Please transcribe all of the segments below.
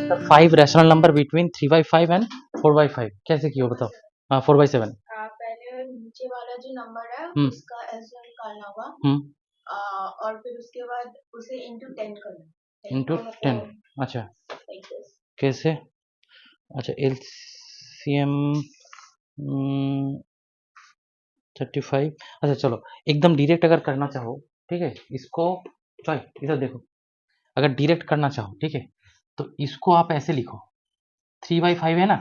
5 rational number between 3/5 and 4/5 कैसे किया बताओ। हाँ 4/7 पहले नीचे वाला जो नंबर है उसका एसओ निकालना होगा और फिर उसके बाद उसे इनटू 10 करना इनटू 10। अच्छा कैसे। अच्छा एलसीएम 35। अच्छा चलो एकदम डायरेक्ट अगर करना चाहो ठीक है इसको चल इधर देखो अगर डायरेक्ट करना चाहो ठीक है तो इसको आप ऐसे लिखो 3/5 है ना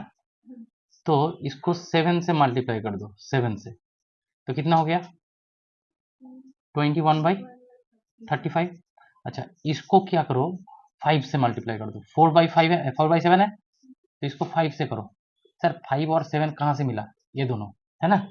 तो इसको 7 से मल्टीप्लाई कर दो 7 से तो कितना हो गया 21/35। अच्छा इसको क्या करो 5 से मल्टीप्लाई कर दो 4/5 है 4/7 है तो इसको 5 से करो। सर 5 और 7 कहाँ से मिला ये दोनों है ना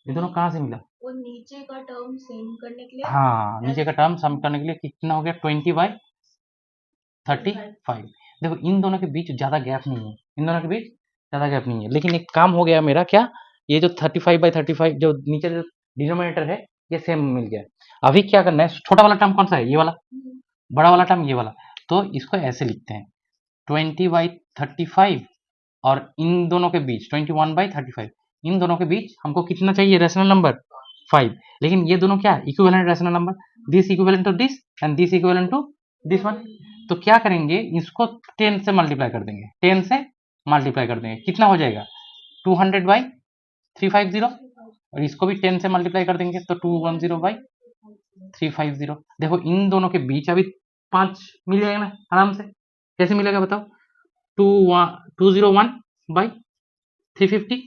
ये दोनों कहाँ से मिला वो नीचे का टर्म सेम करने के लिए हाँ नीचे का टर्म सम करने के लिए कितना हो गया 20/35। देखो इन दोनों के बीच ज़्यादा गैप नहीं है इन दोनों के बीच ज़्यादा गैप नहीं है लेकिन एक काम हो गया मेरा क्या ये जो 35/35 जो नीचे जो डिनोमिनेटर है ये सेम मिल गया। अभी क्या करना है छोटा वाला टर्म कौन सा है ये वाला बड़ा वाला टर्म ये वाला तो इसको ऐसे लिखते हैं 20/35 और इन दोनों के बीच 21/35 इन दोनों के बीच हमको कितना चाहिए रैशनल नंबर 5 लेकिन ये दोनों क्या equivalent rational number this equivalent to this and this equivalent to this one तो क्या करेंगे इसको 10 से मल्टीप्लाई कर देंगे 10 से मल्टीप्लाई कर देंगे कितना हो जाएगा 200/350 और इसको भी 10 से मल्टीप्लाई कर देंगे तो 210/350 देखो इन दोनों के बीच अभी 5 मिल जाएगा ना आराम से कैसे मिलेगा बताओ 201/350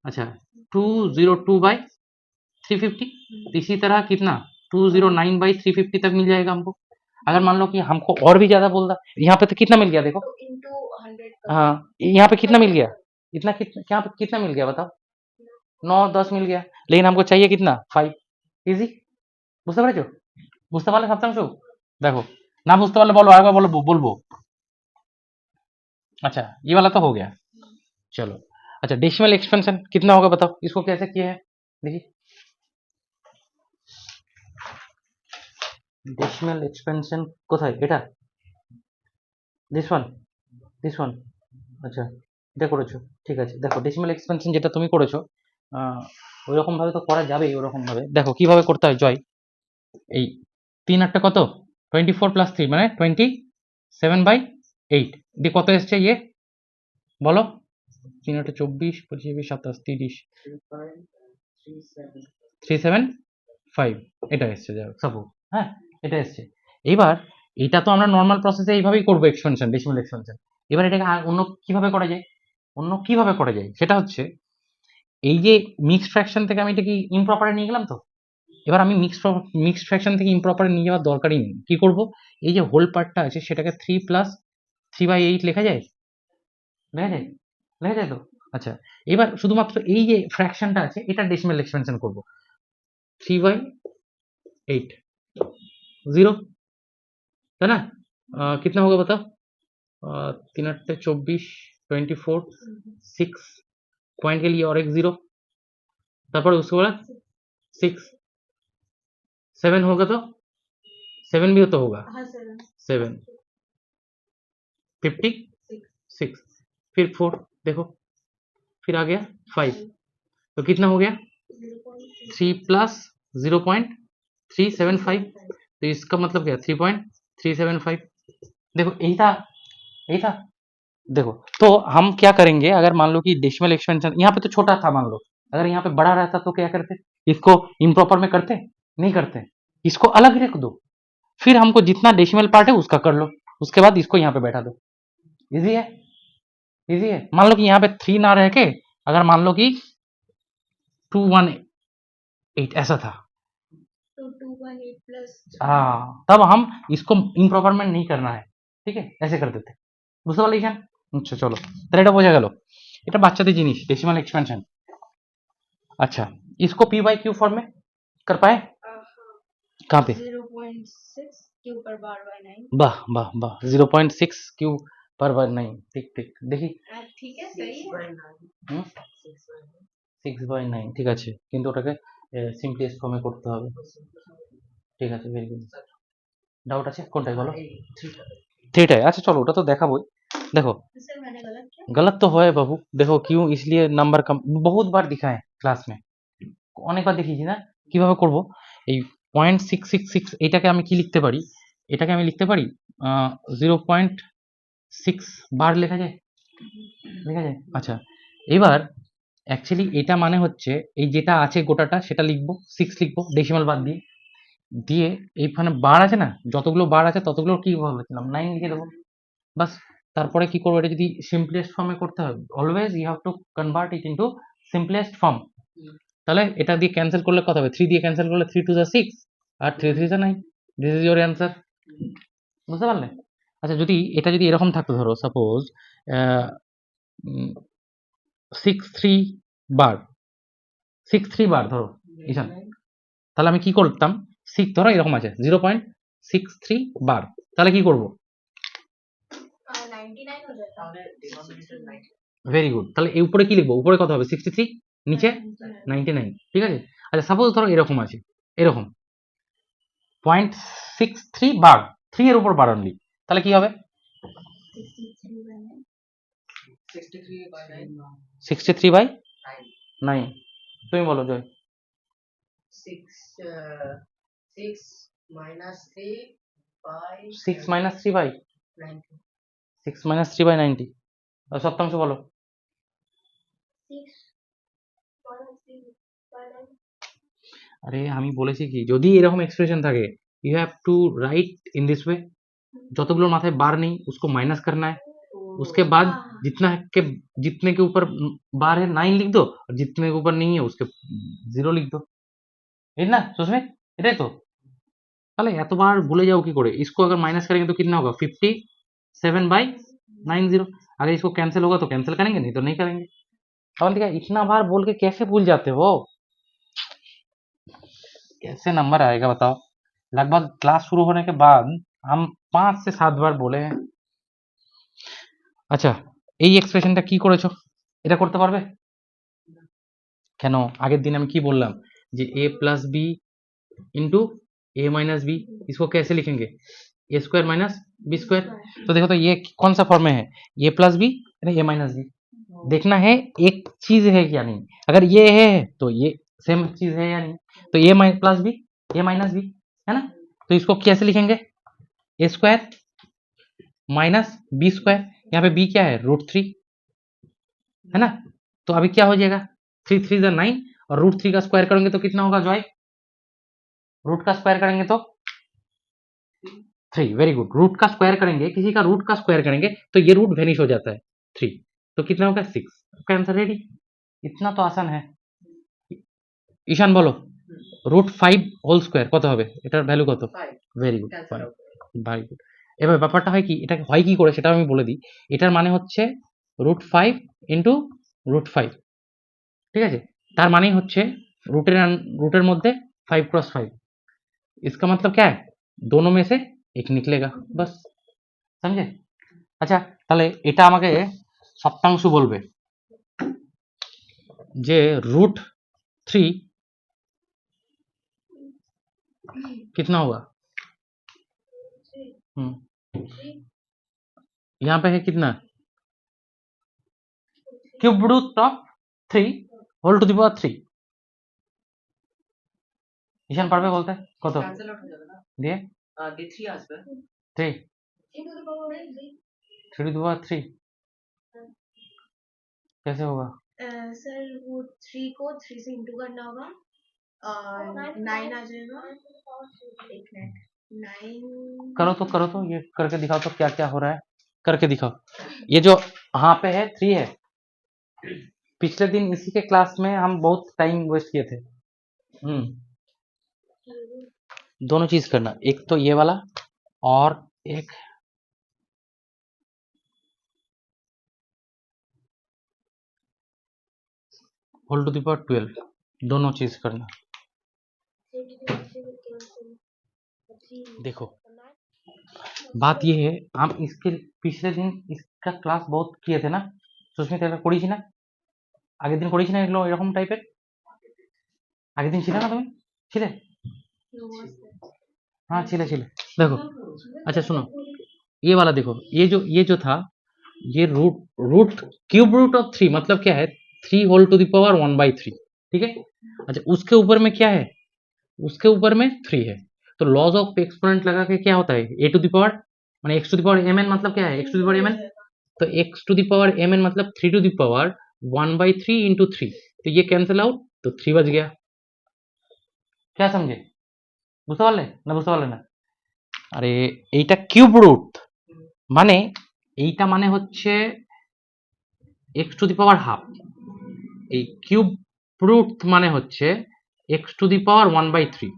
अच्छा 202/350 इसी तरह कितना 209/350 तक मिल जाएगा हमको। अगर मान लो कि हमको और भी ज्यादा बोल रहा यहाँ पे तो कितना मिल गया देखो हाँ यहाँ पे कितना मिल गया इतना यहाँ पे कितना मिल गया बताओ 9-10 मिल गया लेकिन हमको चाहिए कितना 5 इजी বুঝতে পেরেছো বুঝতে পারলে সপ্তাংশ देखो ना বুঝতে পারলে বলো আরেকবার বলবো अच्छा ये वाला तो हो गया चलो अच्छा डेसिमल एक्सपेंशन कितना होगा बताओ इसको कैसे किया है देखिए डेसिमल एक्सपेंशन কোথায় এটা দিস ওয়ান আচ্ছা এটা করেছো ঠিক আছে দেখো ডেসিমাল এক্সপেনশন যেটা তুমি করেছো ওইরকম ভাবে তো করা যাবেই ওরকম ভাবে দেখো কিভাবে করতে হয় জয় এই 3/8 কত 24 + 3 মানে 27/8 দিয়ে কত এসছে ইয়ে বলো 3/8 24 25 27 30 375 এটা এসছে যাই সাপোজ হ্যাঁ এটা এসছে এবার এটা তো আমরা নর্মাল প্রসেসে এইভাবেই করবো এক্সপেনশন ডেসিমাল এক্সপেনশন এবার এটাকে অন্য কিভাবে করা যায় সেটা হচ্ছে এই যে মিক্সড ফ্র্যাকশন থেকে আমি এটাকে ইমপ্রপারে নিয়ে গেলাম তো এবার আমি মিক্সড ফ্র্যাকশন থেকে ইমপ্রপারে নিয়ে যাওয়ার দরকারই নেই কি করব এই যে হোল পার্টটা আছে সেটাকে 3 + 3/8 লেখা যায় তো আচ্ছা এবার শুধুমাত্র এই যে ফ্র্যাকশনটা আছে এটা ডেসিমাল এক্সপেনশন করব 3/8 0 है ना कितना होगा बताओ 3/8 24 24 6 पॉइंट के लिए और एक 0 তারপরে उसके बाद 6 7 होगा तो 7 भी तो होगा 7 56 फिर 4 देखो फिर आ गया 5 तो कितना हो गया 3 + 0.375 तो इसका मतलब क्या 3.375 देखो यही था देखो तो हम क्या करेंगे अगर मान लो कि डेसिमल एक्सपेंशन यहाँ पे तो छोटा था मान लो अगर यहाँ पे बड़ा रहता तो क्या करते इसको इम्प्रॉपर में करते नहीं करते इसको अलग रख दो फिर हमको जितना डेसिमल पार्ट है उसका कर लो उसके बाद इसको यहाँ पे बैठा दो इजी है मान लो कि यहाँ पे 3 ना रह के अगर मान लो कि 218 ऐसा था तो 218 प्लस हाँ तब हम इसको इम्प्रॉपर में नहीं करना है ठीक है ऐसे कर देते বুঝতে পারলে এখানে আচ্ছা চলো তাহলে এটা বোঝা গেল এটা বাচ্চাদের জিনিস डेसिमल एक्सपेंशन अच्छा इसको p by q फॉर्म में कर पाए कहाँ पे 0.6 q पर बार बाय 9 वाह वाह वाह 0.6 q पर बार 9 ठीक देखी ठीक है सही है 6/9 ঠিক আছে কিন্তু ওটাকে সিম্পলেস্ট ফর্মে করতে হবে ঠিক আছে ভেরি গুড ডাউট আছে কোনটাই বলো थीटा है। अच्छा चलो ওটা তো দেখাবোই। দেখো सर मैंने गलत किया? गलत तो है बाबू, देखो क्यों, इसलिए नंबर कम बहुत बार दिखाए ক্লাস में, অনেকবার দেখিয়েছি না। কিভাবে করব, এই 0.666 এটাকে আমি কি লিখতে পারি, এটাকে আমি লিখতে পারি 0.6 বার লেখা যায়, লেখা যায়। আচ্ছা এবার অ্যাকচুয়ালি এটা মানে হচ্ছে এই যেটা আছে গোটাটা সেটা লিখবো, 6 লিখবো ডেসিমাল বাদ দিয়ে, দিয়ে এইখানে বার আছে না, যতগুলো বার আছে ততগুলো কি বলেছিলাম 9 লিখে দেবো, বাস। তারপরে কি করবো, এটা যদি সিম্পলেস্ট ফর্মে করতে হবে, always you have to convert it into simplest form. তাহলে এটা দিয়ে ক্যান্সেল করলে কত হবে, 3 দিয়ে ক্যান্সেল করলে 3 টু 6 আর 3 3 9, দিস ইজ ইওর অ্যান্সার। বুঝতে পারলে? আচ্ছা যদি এটা যদি এরকম থাকতো, ধরো সাপোজ 6 3 বার, 6 3 বার ধরো ঈশান, তাহলে আমি কি করতাম, 6 ধরো এরকম আছে 0.63 বার, তাহলে কি করব, 99 हो जाता है। Very good. তাহলে এই উপরে কি লিখবো, উপরে কত হবে 63, নিচে 99, ঠিক আছে। আচ্ছা সাপোজ ধরো এরকম আছে, এরকম 0.63 বার, 3 এর উপর বার অনলি, তাহলে কি হবে 63 বাই 9। তুমি বলো Joy. 6 minus 3 by 6 minus 3 by 90. 6 minus 3 by 90, আর সপ্তাংশ বলো। 6 minus 3 by 9। আরে আমি বলেছি কি, যদি এরকম এক্সপ্রেশন থাকে you have to write in this way, যতগুলোর মাথায় বার নেই उसको माइनस करना है, उसके बाद जितने के ऊपर बार है 9 लिख दो, और जितने के ऊपर नहीं है उसके 0 लिख दो, है ना सुस्मित, এটাই তো। তাহলে এতবার ভুলে যাও কি করে, इसको अगर माइनस करेंगे तो कितना होगा 57/90, अगर इसको कैंसिल होगा तो कैंसिल करेंगे, नहीं तो नहीं करेंगे। अब देखा इतना बार बोल के कैसे भूल जाते हो, कैसे नंबर आएगा बताओ। लगभग क्लास शुरू होने के बाद हम 5 से 7 বার বলে हैं। আচ্ছা এই এক্সপ্রেশনটা কি করেছো, এটা করতে পারবে? কেন, আগের দিন আমি কি বললাম যে a plus B into A minus B, इसको कैसे लिखेंगे, A square minus B square. तो देखो तो ये कौन सा फॉर्म में है, ए प्लस बी यानी ए माइनस बी, देखना है एक चीज है या नहीं, अगर ये है तो ये सेम चीज है या नहीं, तो ए प्लस बी ए माइनस बी है ना, तो इसको कैसे लिखेंगे, A square minus B square, यहाँ पे बी क्या है √3 है ना, तो अभी क्या हो जाएगा 3 3 9, और √3 का स्क्वायर करेंगे तो कितना होगा जॉय, रूट का स्क्वायर करेंगे तो 3, वेरी गुड। रूट का स्क्वायर करेंगे, किसी का रूट का स्क्वायर करेंगे तो ये रूट वेनिश हो जाता है 3, तो कितना होगा 6, आपका आंसर रेडी। इतना तो आसान है। ঈশান বলো √5 হোল স্কয়ার কত হবে, এটার ভ্যালু কত, ভেরি গুড, ভেরি গুড। এবার ব্যাপারটা হয় কি, এটা হয় কি করে সেটা আমি বলে দিই, এটার মানে হচ্ছে √5 ইনটু √5, ঠিক আছে, তার মানে হচ্ছে रूटेर মধ্যে 5 क्रॉस 5, इसका मतलब क्या है दोनों में से एक निकलेगा, बस समझे। আচ্ছা তাহলে এটা আমাকে সপ্তাংশ বলবে যে √3 कितना होगा, यहाँ पे है कितना, cube root of 3 whole to the power 3। Ishan পারবে বলতে কত, Cancel out हो जाएगा ना, দিয়ে d3 আসবে 3 3 टू द पावर 3 कैसे होगा, सर वो 3 को 3 से इंटू करना होगा, 9 आ जाएगा, एक मिनट 9 करो तो ये करके दिखाओ तो क्या क्या हो रहा है, करके दिखाओ। ये जो यहाँ पे है 3 है, पिछले दिन इसी के क्लास में हम बहुत टाइम वेस्ट किए थे। दोनों चीज करना, एक तो ये वाला और एक होल टू द पावर 12, दोनों चीज करना। देखो बात ये है, हम इसके पिछले दिन इसका क्लास बहुत किए थे ना, সুস্মিতা এটা করেছি না, আগের দিন করেছি না এগুলো এরকম টাইপের, আগের দিন ছিলে না তুমি, ছিলে, হ্যাঁ ছিলে। দেখো আচ্ছা শোনো, ये वाला देखो, ये जो था, ये रूट क्यूब रूट ऑफ 3 मतलब क्या है, 3 होल टू द पावर 1/3, ठीक है। अच्छा, उसके ऊपर में क्या है, उसके ऊपर में 3 है, तो लॉज ऑफ एक्सपोनेंट लगा के क्या होता है, ए टू द पावर माने X to the power mn मतलब क्या है, X to the power mn, तो X to the power mn मतलब 3 टू द पावर 1/3 इंटू 3, तो ये कैंसिल आउट, तो 3 बच गया। क्या समझे, বুঝতে পারলে না বুঝতে পারলে না? আরে এইটা কিউব রুট, মানে এইটা মানে হচ্ছে x two the power half, এই কিউব রুট মানে হচ্ছে এক্স টু দি পাওয়ার 1/3,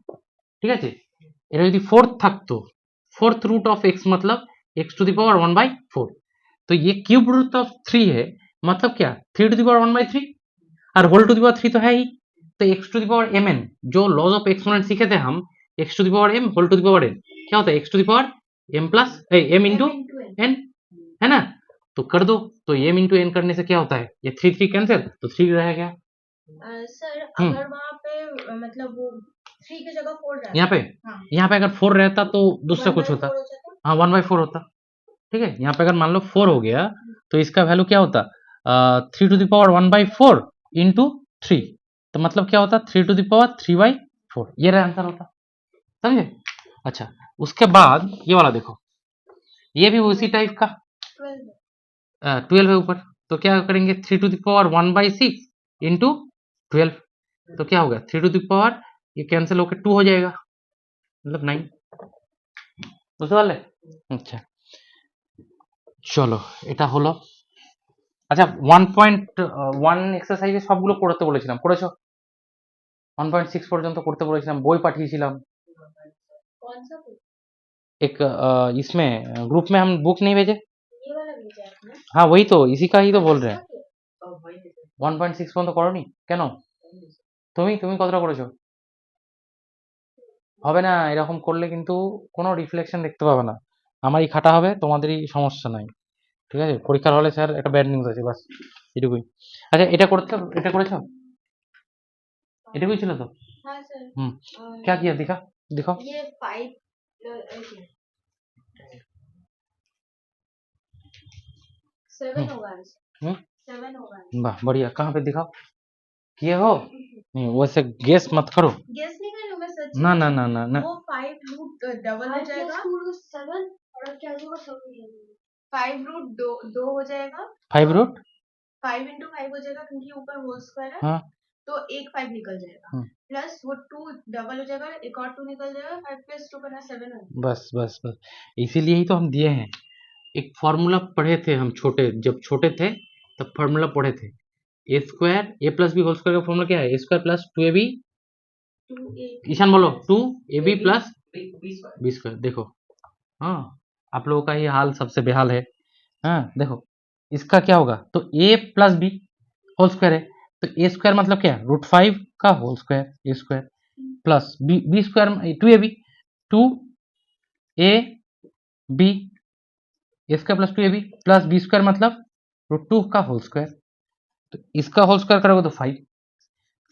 ঠিক আছে। এটা যদি फोर्थ থাকতো, फोर्थ रूट ऑफ एक्स मतलब एक्स टू दी पावर 1/4, तो ये क्यूब रूट ऑफ 3 है, मतलब क्या 3 टू दी पावर 1/3, और होल टू दी पावर 3 तो है ही, तो X to the power mn, जो लॉज ऑफ एक्सपोनेंट सीखे थे हम, X to the power m whole to the power n, क्या होता है X to the power m plus m into n, है ना। तो कर दो, तो m इंटू n करने से क्या होता है, ये 3 3 कैंसिल, तो 3 रह गया। सर अगर वहाँ पे मतलब वो 3 की जगह 4 रहता, यहाँ पे हाँ, यहाँ पे अगर 4 रहता तो दूसरा कुछ होता, 1/4 हो जाता। हाँ 1/4 होता, ठीक है। यहाँ पे अगर मान लो 4 हो गया, तो इसका वैल्यू क्या होता, 3 टू द पावर 1/4 इंटू 3, तो मतलब क्या होता 3 टू द पावर 3/4, ये रहा आंसर होता, समझे। अच्छा, उसके बाद ये वाला देखो, ये भी उसी टाइप का 12 है ऊपर, तो क्या करेंगे 3 टू द पावर 1/6 इंटू 12, तो क्या होगा 3 टू द पावर, ये कैंसिल होकर 2 हो जाएगा, मतलब 9, বুঝতে পারলে? আচ্ছা, চলো এটা হলো। আচ্ছা 1.1 এক্সারসাইজে সবগুলো করতে বলেছিলাম, করেছো? 1.6 পর্যন্ত করতে বলেছিলাম, বই পাঠিয়েছিলাম। कौन सा book? एक इसमें ग्रुप में हम बुक नहीं भेजे? ये वाला भेजा है आपने? हाँ वही तो, इसी का ही तो बोल रहे हैं। Okay. तो वही देते 1.6 পর্যন্ত করোনি কেন? हैं। তুমি কতটা করেছো? হবে না, এরকম করলে কিন্তু কোনো রিফ্লেকশন দেখতে পাবে না, আমারই খাটা হবে, তোমাদেরই সমস্যা নাই, ঠিক আছে। পরীক্ষার হলে স্যার একটা ব্যাড নিউজ আছে, বাস এটুকুই। আচ্ছা এটা করেছো, এটুকুই ছিল তো। हाँ सर। হুম, क्या किया दिखा, दिखाओ। ये 5 7 होगा आंसर। हम्म, 7 होगा वाह बढ़िया, कहाँ पे दिखाओ, किए हो? नहीं वैसे गेस मत करो, गेस नहीं कर रही हूँ मैं, सच ना में। ना ना ना ना, वो 5 रूट डबल हो जाएगा, 7 और क्या होगा 5 रूट 2 हो जाएगा, 5 रूट 5 इंटू 5 हो जाएगा क्योंकि ऊपर होल स्क्वायर है, हाँ तो एक 5 निकल जाएगा, प्लस वो 2 डबल हो जाएगा, एक और 2 निकल जाएगा, 5 प्लस 2 करना 7 होगा। बस बस बस, इसीलिए ही तो हम दिए हैं। एक फॉर्मूला पढ़े थे हम छोटे, जब छोटे थे तब फॉर्मूला पढ़े थे, ए स्क्वायर ए प्लस बी होल स्क्वायर का फॉर्मूला क्या है, ए square plus 2ab, 2a Ishan बोलो 2ab प्लस 20 बी स्क्वायर, देखो हाँ, आप लोगों का ये हाल सबसे बेहाल है। हाँ देखो, इसका क्या होगा, तो a plus B whole square है, तो ए स्क्वायर मतलब क्या है, √5 का whole square, A square plus B square 2ab, 2ab A square plus 2ab plus B square मतलब √2 का होल स्क्वायर, तो इसका होल स्क्वायर करोगे तो 5,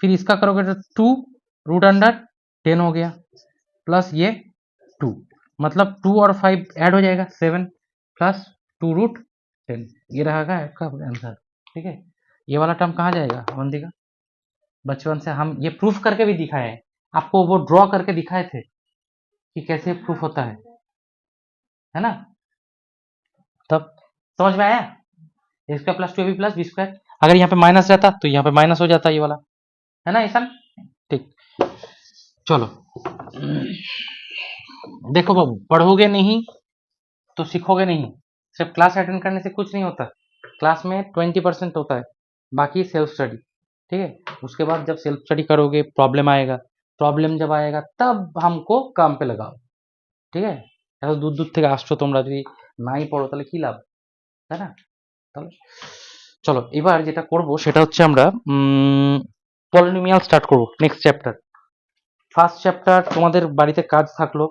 फिर इसका करोगे तो 2 √10 हो गया, प्लस ये 2, मतलब 2 और 5 ऐड हो जाएगा 7 प्लस 2√10, ये रहेगा आपका आंसर, ठीक है। ये वाला टर्म कहाँ जाएगा अवंतिका, बचपन से हम ये प्रूफ करके भी दिखाए हैं आपको, वो ड्रॉ करके दिखाए थे कि कैसे प्रूफ होता है ना, तब समझ में आया, A square plus 2ab plus B square, अगर यहाँ पे माइनस रहता तो यहाँ पे माइनस हो जाता ये वाला, है ना ईशान, ठीक। चलो देखो बाबू, पढ़ोगे नहीं तो सीखोगे नहीं, सिर्फ क्लास अटेंड करने से कुछ नहीं होता, क्लास में 20% होता है, बाकी सेल्फ स्टडी, ठीक है। उसके बाद जब सेल्फ स्टडी करोगे प्रॉब्लम आएगा, प्रॉब्लम जब आएगा तब हमको काम पे लगाओ, ঠিক আছে। এত দূর দূর থেকে আসছো তোমরা, যদি নাই পড়ো তাহলে কি লাভ, তাই না। তাহলে চলো এবার যেটা করব সেটা হচ্ছে আমরা পলিনোমিয়াল স্টার্ট করব, নেক্সট চ্যাপ্টার, ফার্স্ট চ্যাপ্টার তোমাদের বাড়িতে কাজ থাকলো,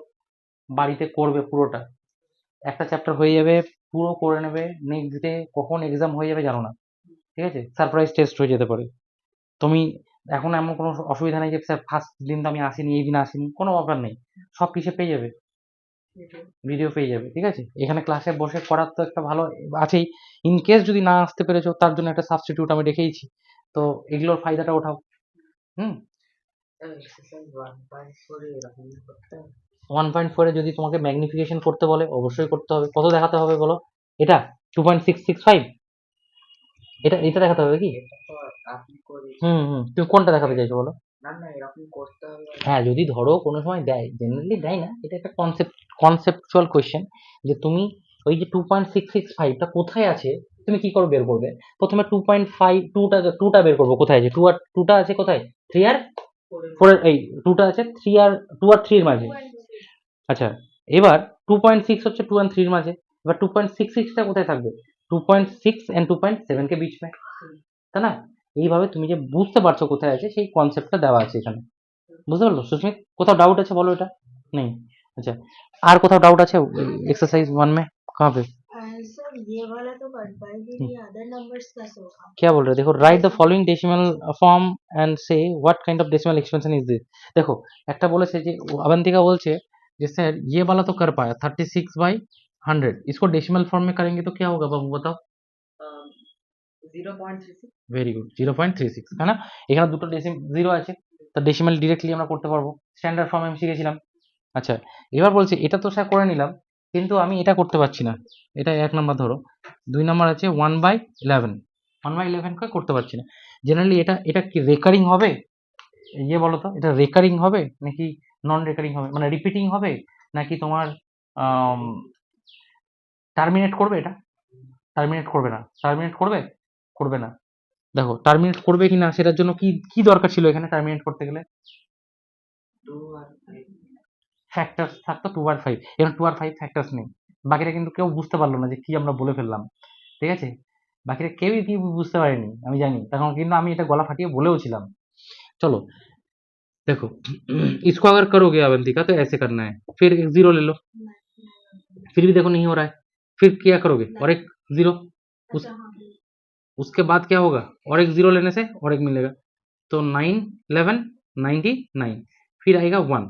বাড়িতে করবে পুরোটা, একটা চ্যাপ্টার হয়ে যাবে, পুরো করে নেবে, নেক্সট ডে কখন এক্সাম হয়ে যাবে জানো না, ঠিক আছে, সারপ্রাইজ টেস্ট হয়ে যেতে পারে। তুমি এখন এমন কোনো অসুবিধা নেই যে স্যার ফার্স্ট দিন তো আমি আসিনি, এই দিন আসিনি, কোনো ব্যাপার নেই, সব কিছু পেয়ে যাবে, ভিডিও পেয়ে যাবে, ঠিক আছে? এখানে ক্লাসে বসে করার তো একটা ভালো আছেই। ইন কেস যদি না আসতে পেরেছো তার জন্য একটা সাবস্টিটিউট আমি রেখেইছি। তো এগুলোর ফায়দাটা ওঠাও। হুম। এক্সারসাইজ 1.4 এরকম করতে হবে। 1.4 এ যদি তোমাকে ম্যাগনিফিকেশন করতে বলে অবশ্যই করতে হবে। কত দেখাতে হবে বলো? এটা 2.665 এটা দেখাতে হবে কি? এটা তো আপনি করে তুমি কোনটা দেখাতে চাইছো বলো? না না এরকম করতে হবে। হ্যাঁ, যদি ধরো কোনো সময় দেয়, জেনারেলি দেয় না, এটা একটা কনসেপচুয়াল কোয়েশ্চেন যে তুমি ওই যে 2.665 টা কোথায় আছে তুমি কি করে বের করবে? প্রথমে 2.5 2টা বের করবো কোথায় আছে? 2টা আছে কোথায়? 3 আর 4 এই 2টা আছে 3 আর 2 আর 3 এর মাঝে। আচ্ছা, এবার 2.6 হচ্ছে 2 and 3 এর মাঝে। এবার 2.66 টা কোথায় থাকবে? 2.6 and 2.7 के बीच में, তাই না? এইভাবে তুমি যে বুঝতে পারছো কোথায় আছে সেই কনসেপ্টটা দেওয়া আছে এখানে। বুঝতে পারলো সুস্মিত? কোথাও ডাউট আছে বলো এটা? নেই? अच्छा, আর কোথাও ডাউট আছে एक्सरसाइज 1 में? कहाँ पे? सर ये वाला तो कर पाए फिर ये अदर नंबर्स कैसे होगा? क्या बोल रहे हो? देखो, write the following decimal form and say what kind of decimal expansion is this. देखो, একটা বলেছে যে अवंतिका बोलছে যে सर ये वाला तो कर पाया 36/100, इसको डेसिमल फॉर्म में करेंगे तो क्या होगा बाबू बताओ? 0.36 ভেরি গুড, 0.36, তাই না? এখানে দুটো জিরো আছে, তো ডেসিমাল ডিরেক্টলি আমরা করতে পারবো, স্ট্যান্ডার্ড ফর্ম আমি শিখেছিলাম। আচ্ছা, এবার বলছি এটা তো স্যার করে নিলাম, কিন্তু আমি এটা করতে পারছি না। এটা 1 নাম্বার ধরো, 2 নাম্বার আছে 1/11, 1/11 করতে পারছি না। জেনারেলি এটা কি রেকারিং হবে? ইয়ে বলো তো, এটা রেকারিং হবে নাকি নন রেকারিং হবে, মানে রিপিটিং হবে নাকি তোমার টার্মিনেট করবে? এটা টার্মিনেট করবে না। টার্মিনেট করবে? করবে না। দেখো, টার্মিনেট করবে কিনা সেটার জন্য কি দরকার ছিল এখানে টার্মিনেট করতে গেলে? 2 আর 5 ফ্যাক্টরস থাকতো 2 আর 5, এখানে 2 আর 5 ফ্যাক্টরস নেই। বাকিরা কিন্তু কেউ বুঝতে পারলো না যে কি আমরা বলে ফেললাম, ঠিক আছে? বাকিরা কেউই কি বুঝতে পারেনি, আমি জানি। তখন কিন্তু আমি এটা গলা ফাটিয়ে বলেও ছিলাম। चलो देखो, इसको अगर करोगे अवंतिका तो ऐसे करना है, फिर एक जीरो ले लो, फिर भी देखो नहीं हो रहा है, फिर क्या करोगे? और एक जीरो, उस अच्छा हाँ उसके बाद क्या होगा? और एक जीरो लेने से और एक मिलेगा, तो 9 11 99, फिर आएगा 1,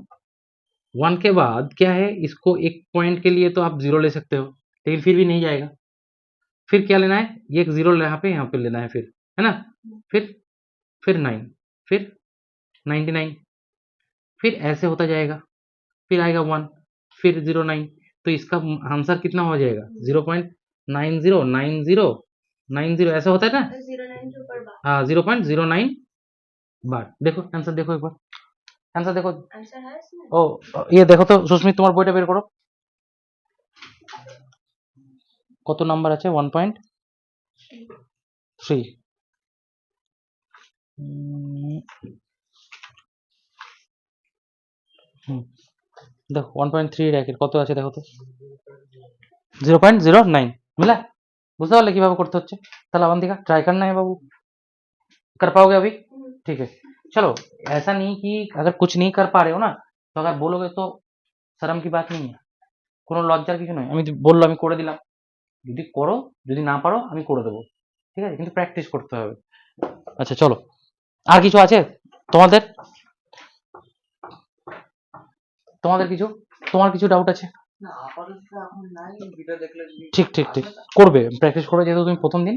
1 के बाद क्या है? इसको एक पॉइंट के लिए तो आप जीरो ले सकते हो, लेकिन फिर भी नहीं जाएगा। फिर क्या लेना है? ये एक जीरो यहाँ पे लेना है, फिर है ना? फिर 9, फिर 99, फिर ऐसे होता जाएगा, फिर आएगा 1, फिर 09, तो इसका आंसर कितना हो जाएगा? 0.909090, ऐसा होता है ना? 09 के ऊपर बार हाँ, 0.09 बार। देखो आंसर, देखो एक बार आंसर देखो। आंसर है इसमें ও ये দেখো তো সুস্মিত, তোমার বইটা বের করো, কত নাম্বার আছে? 1.3। দেখো 1.3 র্যাকের কত আছে দেখো তো, 0.09 मिला? বুঝতে পারলে কিভাবে করতে হচ্ছে? তাহলে अवंतिका ट्राई करना है बाबू, कर पाओगे अभी? ठीक है, चलो। ऐसा नहीं कि अगर कुछ नहीं कर पा रहे हो ना, तो अगर बोलोगे तो शर्म की बात नहीं है, কোনো লজ্জার কিছু নয়। আমি বললো আমি করে দিলাম, যদি করো, যদি না পারো আমি করে দেবো, ঠিক আছে? কিন্তু প্র্যাকটিস করতে হবে। আচ্ছা চলো, আর কিছু আছে তোমাদের? তোমাদের কিছু, তোমার কিছু ডাউট আছে? না আপাতত এখন নাই, ভিডিও দেখলে যদি ঠিক ঠিক ঠিক করবে, প্র্যাকটিস করবে, যেহেতু তুমি প্রথম দিন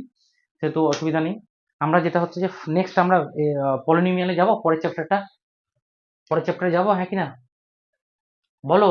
সেহেতু অসুবিধা নেই। আমরা যেটা হচ্ছে যে নেক্সট আমরা পলিনোমিয়ালে যাব, পরের চ্যাপ্টারে যাবো, হ্যাঁ কি না বলো?